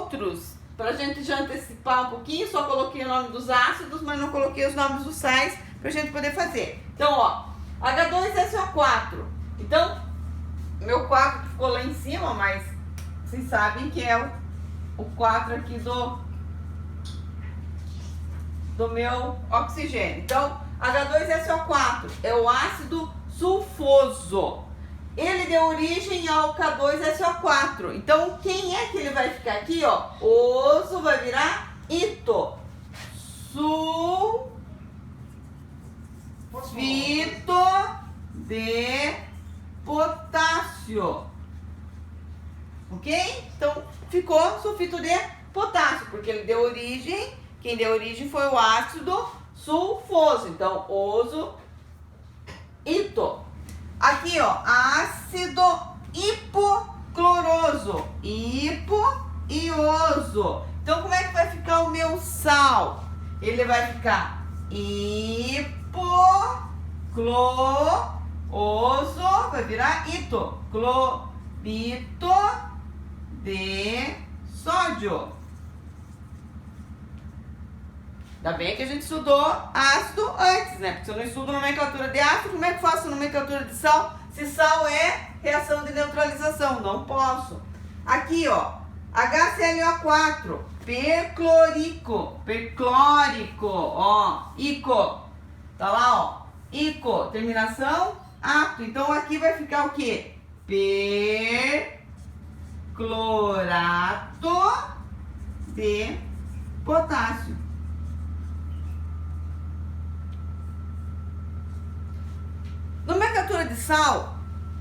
outros, pra gente já antecipar um pouquinho, só coloquei o nome dos ácidos, mas não coloquei os nomes dos sais pra gente poder fazer. Então, ó, H2SO4. Então, meu 4 ficou lá em cima, mas vocês sabem que é o 4 aqui do meu oxigênio. Então, H2SO4 é o ácido sulfoso. Ele deu origem ao K2SO4. Então, quem é que ele vai ficar aqui, ó? Oso vai virar ito. Sulfito de potássio. Ok? Então, ficou sulfito de potássio, porque ele deu origem, quem deu origem foi o ácido sulfoso. Então, oso, ito. Aqui, ó, ácido hipocloroso, hipo-ioso. Então, como é que vai ficar o meu sal? Ele vai ficar hipocloroso, vai virar ito, clorito de sódio. Ainda bem que a gente estudou ácido antes, né? Porque se eu não estudo nomenclatura de ácido, como é que eu faço nomenclatura de sal? Se sal é reação de neutralização, não posso. Aqui, ó, HClO4, perclórico, ó, ico, tá lá, ó, ico, terminação, ato. Então, aqui vai ficar o quê? Perclorato de potássio. Nomenclatura de sal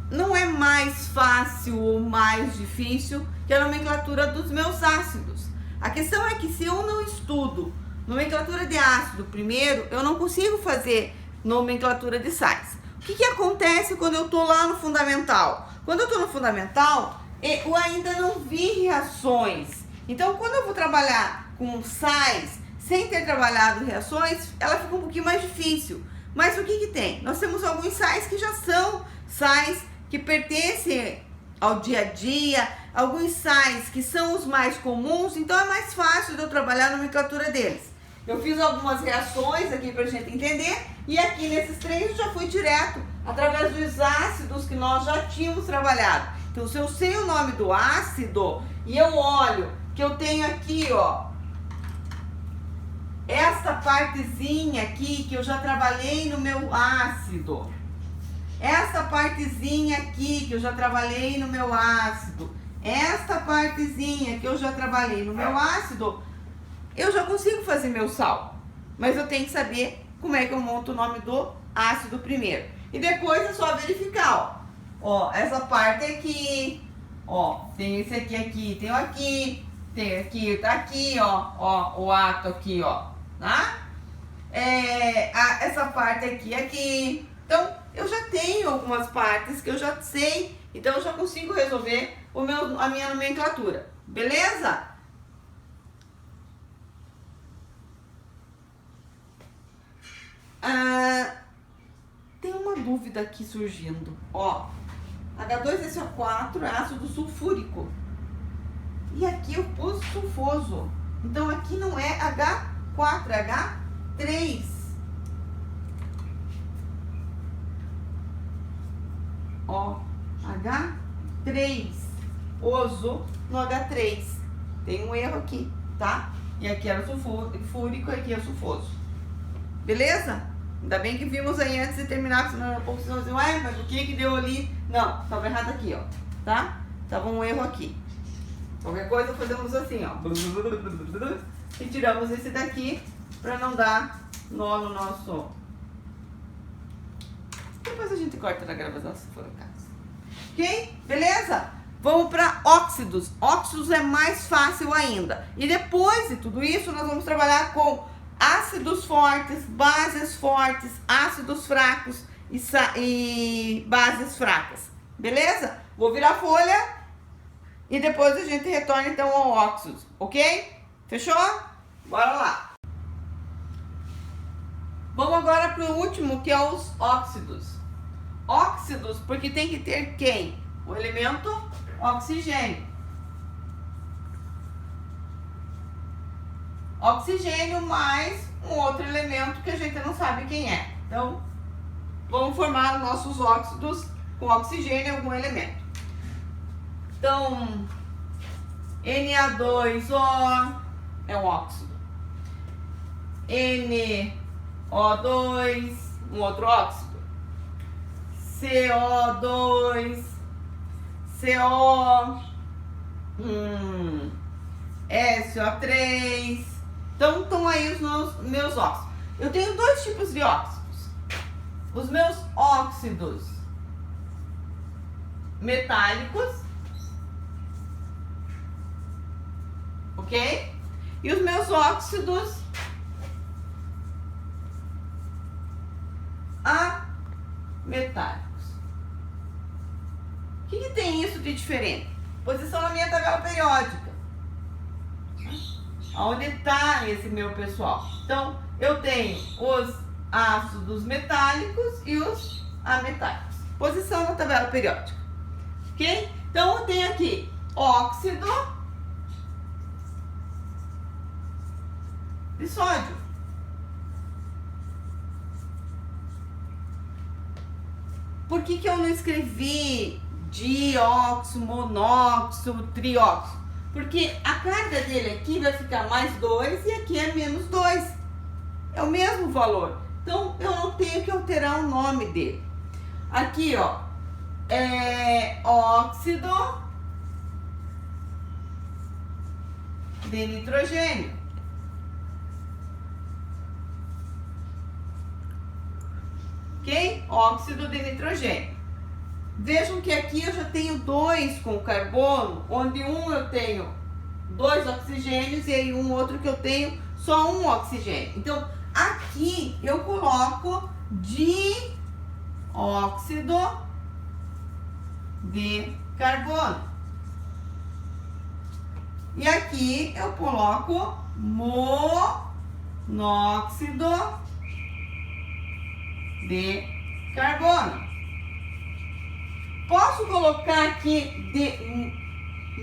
não é mais fácil ou mais difícil que a nomenclatura dos meus ácidos. A questão é que se eu não estudo nomenclatura de ácido primeiro, eu não consigo fazer nomenclatura de sais. O que acontece quando eu estou lá no fundamental? Quando eu estou no fundamental, eu ainda não vi reações. Então, quando eu vou trabalhar com sais, sem ter trabalhado reações, ela fica um pouquinho mais difícil. Mas o que tem? Nós temos alguns sais que já são sais que pertencem ao dia a dia, alguns sais que são os mais comuns, então é mais fácil de eu trabalhar a nomenclatura deles. Eu fiz algumas reações aqui pra gente entender, e aqui nesses três eu já fui direto através dos ácidos que nós já tínhamos trabalhado. Então, se eu sei o nome do ácido e eu olho que eu tenho aqui, ó, esta partezinha aqui que eu já trabalhei no meu ácido, essa partezinha aqui que eu já trabalhei no meu ácido, esta partezinha que eu já trabalhei no meu ácido, eu já consigo fazer meu sal. Mas eu tenho que saber como é que eu monto o nome do ácido primeiro. E depois é só verificar, ó, essa parte aqui, ó, tem esse aqui, tem aqui, tá aqui, ó, o átomo aqui, ó. Tá? Essa parte aqui. Então, eu já tenho algumas partes que eu já sei. Então, eu já consigo resolver a minha nomenclatura. Beleza? Tem uma dúvida aqui surgindo. Ó, H2SO4 é ácido sulfúrico. E aqui eu pus sulfoso. Então, aqui não é H4, é H3. Ó, H3. Oso no H3. Tem um erro aqui, tá? E aqui era sulfúrico, aqui é sulfoso. Beleza? Ainda bem que vimos aí antes de terminar, senão daqui a pouco vocês vão dizer, mas o que deu ali? Não, estava errado aqui, ó. Tá? Tava um erro aqui. Qualquer coisa fazemos assim, ó. E tiramos esse daqui para não dar nó no nosso. Depois a gente corta na gravação se for o caso. Ok? Beleza? Vamos para óxidos. Óxidos é mais fácil ainda. E depois de tudo isso, nós vamos trabalhar com ácidos fortes, bases fortes, ácidos fracos e bases fracas. Beleza? Vou virar a folha e depois a gente retorna então ao óxidos. Ok? Fechou? Bora lá! Vamos agora para o último, que é os óxidos. Óxidos, porque tem que ter quem? O elemento oxigênio. oxigênio mais um outro elemento que a gente não sabe quem é. Então, vamos formar nossos óxidos com oxigênio e algum elemento. Então, Na2O é um óxido. NO2, um outro óxido. CO2, CO, SO3. Então, estão aí os meus óxidos. Eu tenho dois tipos de óxidos. Os meus óxidos metálicos, ok? E os meus óxidos ametálicos. O que tem isso de diferente? Posição na minha tabela periódica. Onde está esse meu pessoal? Então, eu tenho os ácidos metálicos e os ametálicos. Posição na tabela periódica. Ok? Então, eu tenho aqui óxido de sódio. Por que eu não escrevi dióxido, monóxido, trióxido? Porque a carga dele aqui vai ficar mais 2 e aqui é menos 2. É o mesmo valor. Então, eu não tenho que alterar o nome dele. Aqui, ó, é óxido de nitrogênio. Ok? Óxido de nitrogênio. Vejam que aqui eu já tenho 2 com carbono, onde um eu tenho 2 oxigênios e aí um outro que eu tenho só um oxigênio. Então, aqui eu coloco dióxido de carbono. E aqui eu coloco monóxido de carbono. Posso colocar aqui de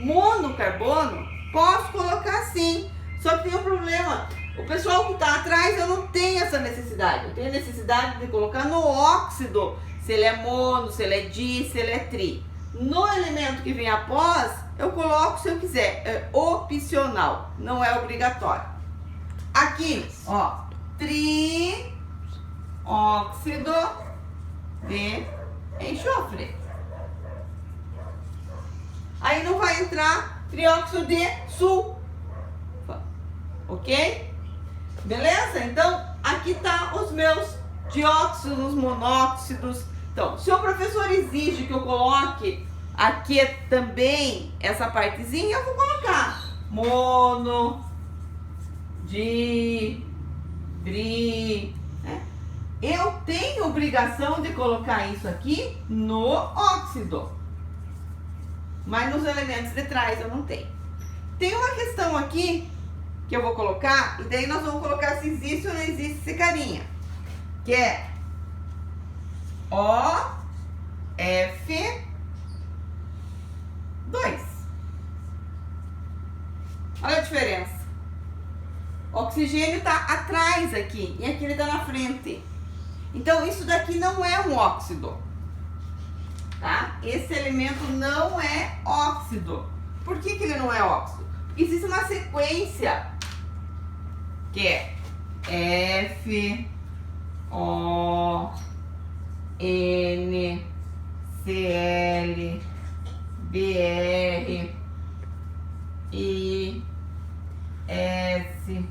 monocarbono? Posso colocar sim. Só que tem um problema. O pessoal que está atrás, eu não tenho essa necessidade. Eu tenho necessidade de colocar no óxido, se ele é mono, se ele é di, se ele é tri. No elemento que vem após, eu coloco se eu quiser. É opcional, não é obrigatório. Aqui, ó, trióxido de enxofre. Aí não vai entrar trióxido de sulfo, ok? Beleza? Então, aqui tá os meus dióxidos, monóxidos. Então, se o professor exige que eu coloque aqui também essa partezinha, eu vou colocar mono, di, tri, né? Eu tenho obrigação de colocar isso aqui no óxido. Mas nos elementos de trás eu não tenho. Tem uma questão aqui que eu vou colocar, e daí nós vamos colocar se existe ou não existe esse carinha. Que é OF2. Olha a diferença. O oxigênio está atrás aqui, e aqui ele está na frente. Então isso daqui não é um óxido. Tá? Esse elemento não é óxido. Por que ele não é óxido? Porque existe uma sequência que é F, O, N, Cl, Br, I, S,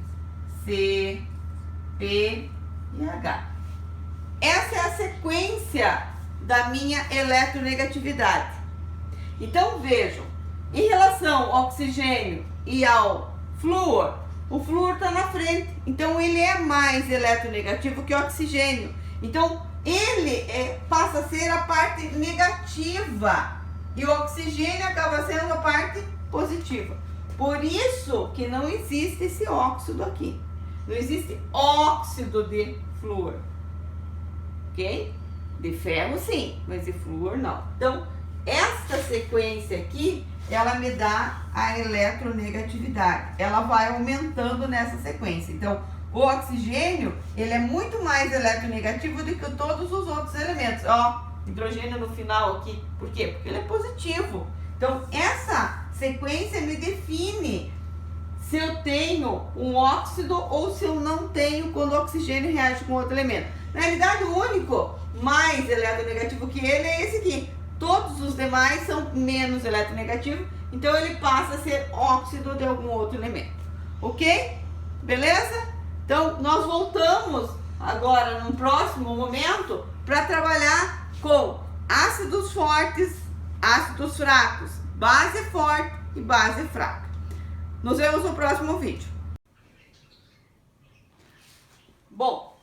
C, P e H. Essa é a sequência da minha eletronegatividade. Então vejam, em relação ao oxigênio e ao flúor, o flúor está na frente, então ele é mais eletronegativo que o oxigênio. Então ele passa a ser a parte negativa e o oxigênio acaba sendo a parte positiva. Por isso que não existe esse óxido aqui. Não existe óxido de flúor, ok? De ferro sim, mas de flúor não. Então, esta sequência aqui ela me dá a eletronegatividade. Ela vai aumentando nessa sequência. Então, o oxigênio, ele é muito mais eletronegativo do que todos os outros elementos. Ó, hidrogênio no final aqui. Por quê? Porque ele é positivo. Então, essa sequência me define se eu tenho um óxido ou se eu não tenho quando o oxigênio reage com outro elemento. Na realidade, o único mais eletronegativo que ele é esse aqui. Todos os demais são menos eletronegativos, então ele passa a ser óxido de algum outro elemento. Ok? Beleza? Então, nós voltamos agora, num próximo momento, para trabalhar com ácidos fortes, ácidos fracos, base forte e base fraca. Nos vemos no próximo vídeo. Bom,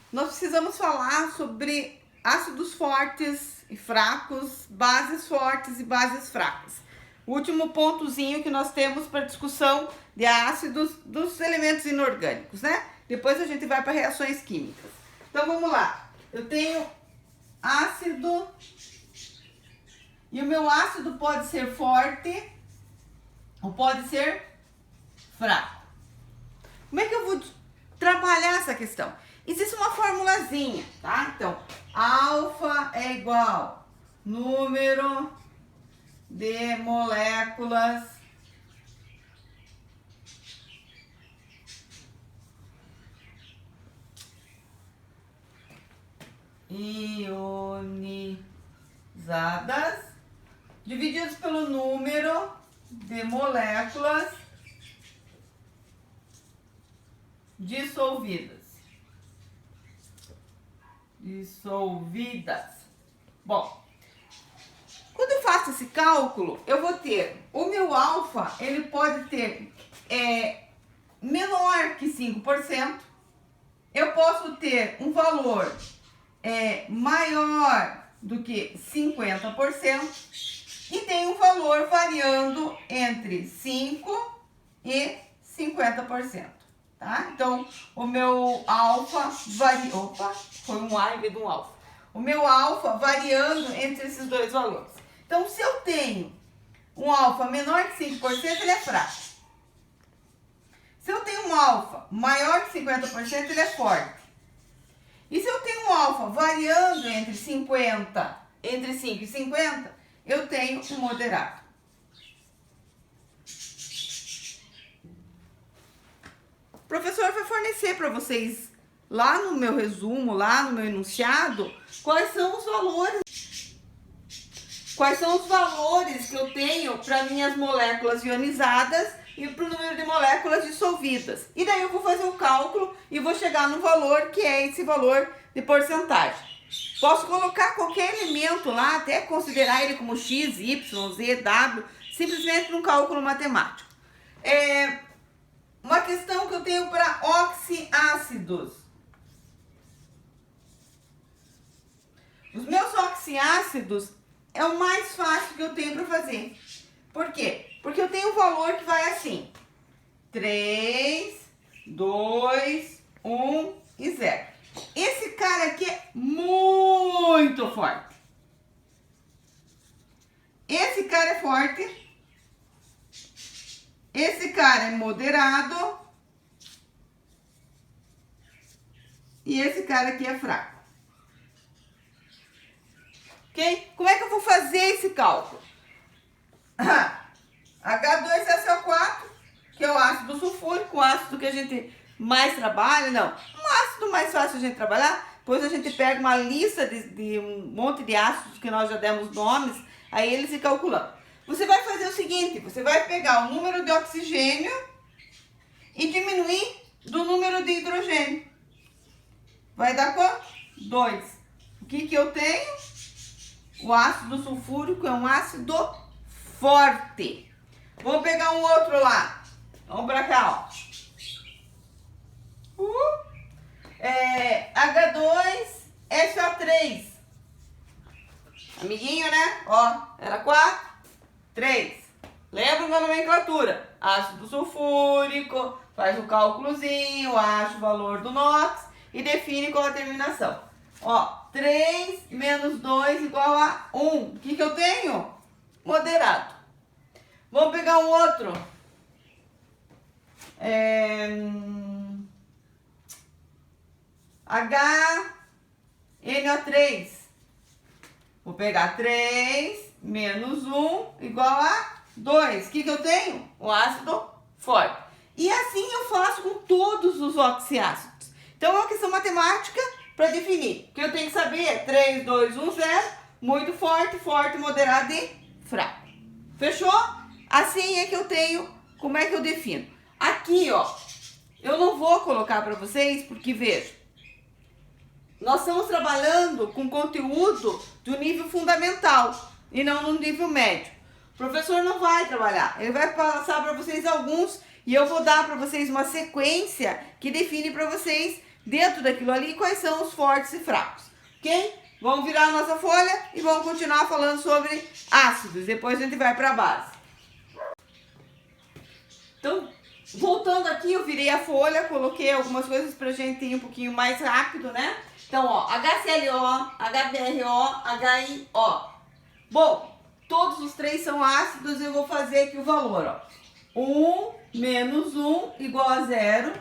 nós precisamos falar sobre ácidos fortes e fracos, bases fortes e bases fracas. O último pontozinho que nós temos para discussão de ácidos dos elementos inorgânicos, né? Depois a gente vai para reações químicas. Então vamos lá. Eu tenho ácido e o meu ácido pode ser forte ou pode ser fraco. Como é que eu vou trabalhar essa questão? Existe uma formulazinha, tá? Então, alfa é igual número de moléculas ionizadas divididos pelo número de moléculas dissolvidas. Bom, quando eu faço esse cálculo, eu vou ter o meu alfa, ele pode ter menor que 5%. Eu posso ter um valor maior do que 50% e tem um valor variando entre 5% e 50%. Tá? Então, o meu alfa varia... Opa, foi um A em vez de um alfa. O meu alfa variando entre esses dois valores. Então, se eu tenho um alfa menor que 5%, ele é fraco. Se eu tenho um alfa maior que 50%, ele é forte. E se eu tenho um alfa variando entre 5 e 50, eu tenho um moderado. O professor vai fornecer para vocês, lá no meu resumo, lá no meu enunciado, quais são os valores. Quais são os valores que eu tenho para minhas moléculas ionizadas e para o número de moléculas dissolvidas. E daí eu vou fazer o cálculo e vou chegar no valor que é esse valor de porcentagem. Posso colocar qualquer elemento lá, até considerar ele como X, Y, Z, W, simplesmente num cálculo matemático. Uma questão que eu tenho para oxiácidos. Os meus oxiácidos é o mais fácil que eu tenho para fazer. Por quê? Porque eu tenho um valor que vai assim: 3, 2, 1 e 0. Esse cara aqui é muito forte. Esse cara é forte. Esse cara é moderado. E esse cara aqui é fraco. Ok? Como é que eu vou fazer esse cálculo? H2SO4, que é o ácido sulfúrico, o ácido que a gente mais trabalha. Não, um ácido mais fácil a gente trabalhar. Depois a gente pega uma lista de um monte de ácidos que nós já demos nomes, aí eles se calculando. Você vai fazer o seguinte: você vai pegar o número de oxigênio e diminuir do número de hidrogênio. Vai dar quanto? 2. O que eu tenho? O ácido sulfúrico é um ácido forte. Vamos pegar um outro lá. Vamos pra cá, ó. H2SO3. Amiguinho, né? Ó, era 4, 3. Lembra da nomenclatura? Ácido sulfúrico, faz o cálculozinho, acha o valor do NOx e define qual a terminação. Ó, 3 menos 2 igual a 1. O que eu tenho? Moderado. Vamos pegar um outro. HNO3. Vou pegar 3 menos 1 igual a 2. O que eu tenho? O ácido forte. E assim eu faço com todos os oxiácidos. Então é uma questão matemática para definir. O que eu tenho que saber é 3, 2, 1, 0. Muito forte, forte, moderado e fraco. Fechou? Assim é que eu tenho. Como é que eu defino? Aqui, ó. Eu não vou colocar para vocês porque, veja, nós estamos trabalhando com conteúdo do nível fundamental e não no nível médio. O professor não vai trabalhar, ele vai passar para vocês alguns e eu vou dar para vocês uma sequência que define para vocês, dentro daquilo ali, quais são os fortes e fracos, ok? Vamos virar a nossa folha e vamos continuar falando sobre ácidos, depois a gente vai para a base. Então, voltando aqui, eu virei a folha, coloquei algumas coisas pra gente ir um pouquinho mais rápido, né? Então, ó, HClO, HBrO, HIO. Bom, todos os três são ácidos, eu vou fazer aqui o valor, ó. 1 menos 1 igual a 0.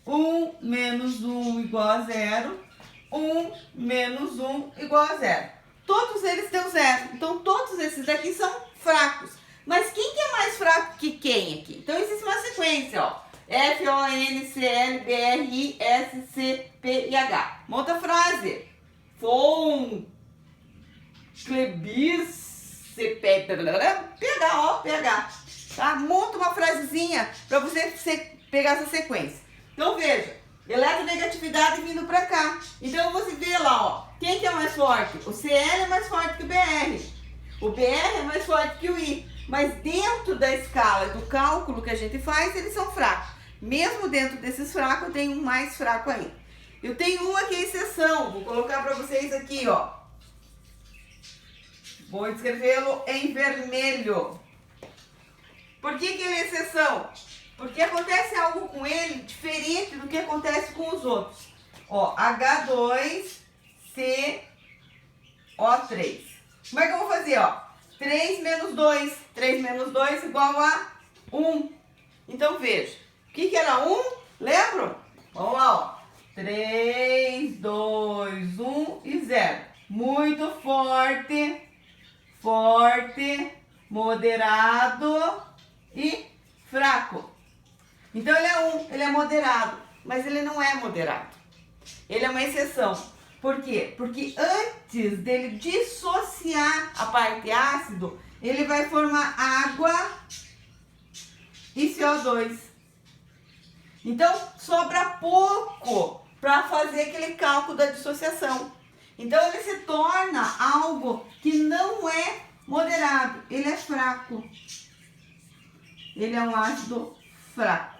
1 menos 1 igual a 0. 1 menos 1 igual a 0. Todos eles deu 0. Então, todos esses daqui são fracos. Mas quem que é mais fraco que quem aqui? Então, existe uma sequência, ó. F, O, N, C, L, B, R, I, S, C, P e H. Monta a frase. Fon, Clebis, C, P, PH, ó, PH. Tá? Monta uma frasezinha para você pegar essa sequência. Então, veja. Eletronegatividade vindo para cá. Então, você vê lá, ó. Quem que é mais forte? O Cl é mais forte que o Br. O Br é mais forte que o I. Mas dentro da escala do cálculo que a gente faz, eles são fracos. Mesmo dentro desses fracos, eu tenho um mais fraco ainda. Eu tenho uma que é exceção. Vou colocar para vocês aqui, ó. Vou escrevê-lo em vermelho. Por que ele é exceção? Porque acontece algo com ele diferente do que acontece com os outros. Ó, H2, CO3. Como é que eu vou fazer, ó? 3 menos 2. 3 menos 2 igual a 1. Então, veja. O que era 1? Lembram? Vamos lá, ó. 3, 2, 1 e 0. Muito forte, forte, moderado e fraco. Então, ele é 1. Ele é moderado. Mas ele não é moderado. Ele é uma exceção. Por quê? Porque antes dele dissociar a parte ácido, ele vai formar água e CO2. Então, sobra pouco para fazer aquele cálculo da dissociação. Então, ele se torna algo que não é moderado, ele é fraco. Ele é um ácido fraco.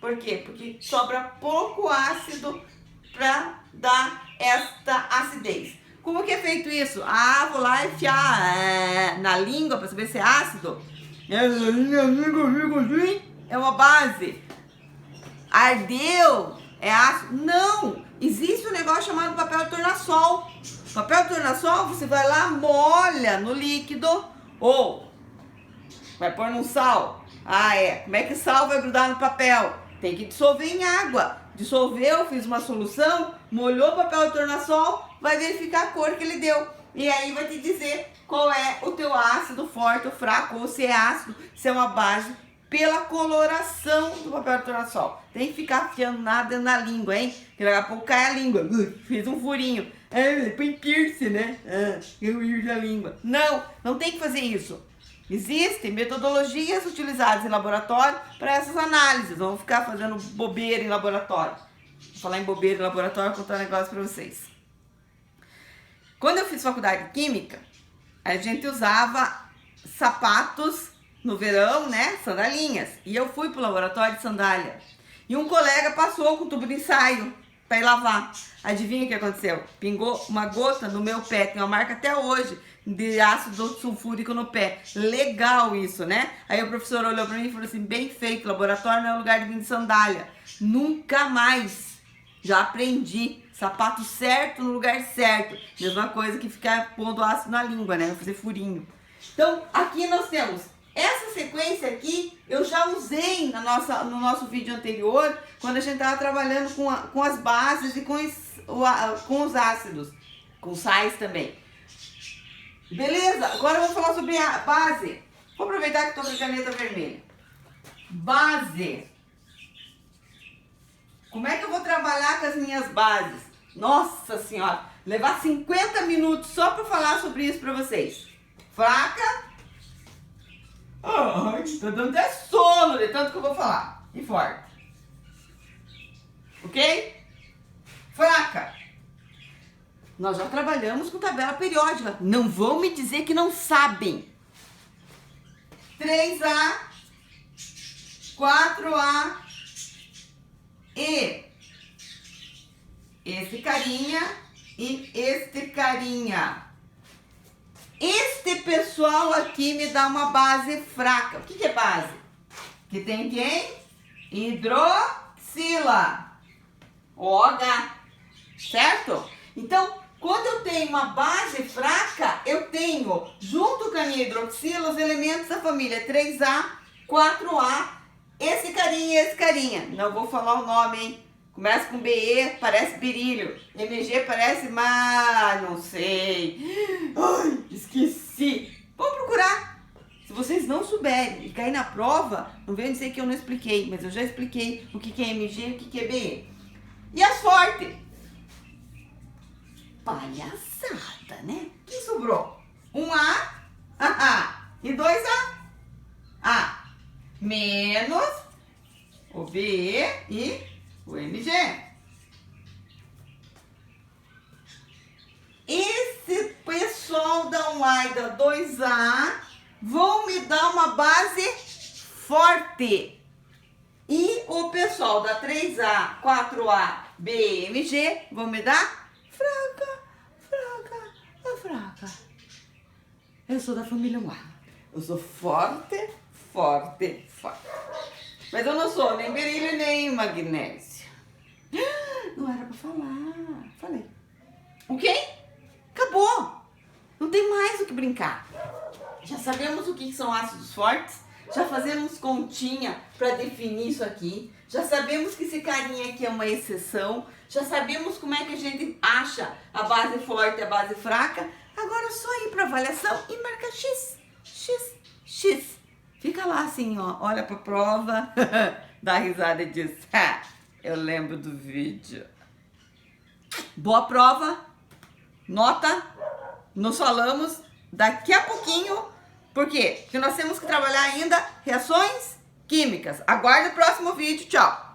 Por quê? Porque sobra pouco ácido para dar esta acidez. Como que é feito isso? Ah, vou lá enfiar na língua para saber se é ácido. É uma base. Ardeu, é ácido? Não! Existe um negócio chamado papel tornassol. Papel tornassol, você vai lá, molha no líquido ou vai pôr num sal. Ah, é. Como é que sal vai grudar no papel? Tem que dissolver em água. Dissolveu, fiz uma solução, molhou o papel tornassol, vai verificar a cor que ele deu. E aí vai te dizer qual é o teu ácido forte ou fraco, ou se é ácido, se é uma base, pela coloração do papel tornassol. Tem que ficar afiando nada na língua, hein? Porque daqui a pouco cai a língua. Fiz um furinho. Põe piercing, né? Eu pierce a língua. Não, não tem que fazer isso. Existem metodologias utilizadas em laboratório para essas análises. Vamos ficar fazendo bobeira em laboratório. Vou falar em bobeira em laboratório e contar um negócio para vocês. Quando eu fiz faculdade de Química, a gente usava sapatos no verão, né? Sandalinhas. E eu fui para o laboratório de sandália. E um colega passou com o tubo de ensaio para ir lavar. Adivinha o que aconteceu? Pingou uma gota no meu pé. Tem uma marca até hoje de ácido sulfúrico no pé. Legal isso, né? Aí o professor olhou para mim e falou assim, bem feito, laboratório não é lugar de vir de sandália. Nunca mais. Já aprendi. Sapato certo no lugar certo. Mesma coisa que ficar pondo ácido na língua, né? Vai fazer furinho. Então, aqui nós temos essa sequência aqui eu já usei no nosso vídeo anterior, quando a gente estava trabalhando com as bases e com os ácidos, com sais também. Beleza? Agora eu vou falar sobre a base. Vou aproveitar que estou com a caneta vermelha. Base. Como é que eu vou trabalhar com as minhas bases? Nossa Senhora, levar 50 minutos só para falar sobre isso para vocês. Fraca. Ai, tá dando até sono de tanto que eu vou falar. E forte. Ok? Fraca. Nós já trabalhamos com tabela periódica. Não vão me dizer que não sabem. 3A, 4A e esse carinha e este carinha. Este pessoal aqui me dá uma base fraca. O que é base? Que tem quem? Hidroxila. OH. Certo? Então, quando eu tenho uma base fraca, eu tenho, junto com a minha hidroxila, os elementos da família 3A, 4A, esse carinha e esse carinha. Não vou falar o nome, hein? Começa com BE, parece berílio. MG parece, mas não sei. Ai, esqueci. Vamos procurar. Se vocês não souberem e cair na prova, não venham dizer que eu não expliquei, mas eu já expliquei o que é MG e o que é BE. E as fortes? Palhaçada, né? O que sobrou? 1A e 2A. A menos o BE e o MG. Esse pessoal da 1A e da 2A vão me dar uma base forte. E o pessoal da 3A, 4A, B e MG vão me dar fraca, fraca, fraca. Eu sou da família 1A. Eu sou forte, forte, forte. Mas eu não sou nem berílio nem magnésio. Não era pra falar. Falei. Ok? Acabou. Não tem mais o que brincar. Já sabemos o que são ácidos fortes. Já fazemos continha para definir isso aqui. Já sabemos que esse carinha aqui é uma exceção. Já sabemos como é que a gente acha a base forte e a base fraca. Agora é só ir para avaliação e marcar X, X, X. Fica lá assim, ó, olha para a prova, dá risada e diz, eu lembro do vídeo. Boa prova, nota, nos falamos daqui a pouquinho. Por quê? Porque nós temos que trabalhar ainda reações químicas. Aguarde o próximo vídeo, tchau!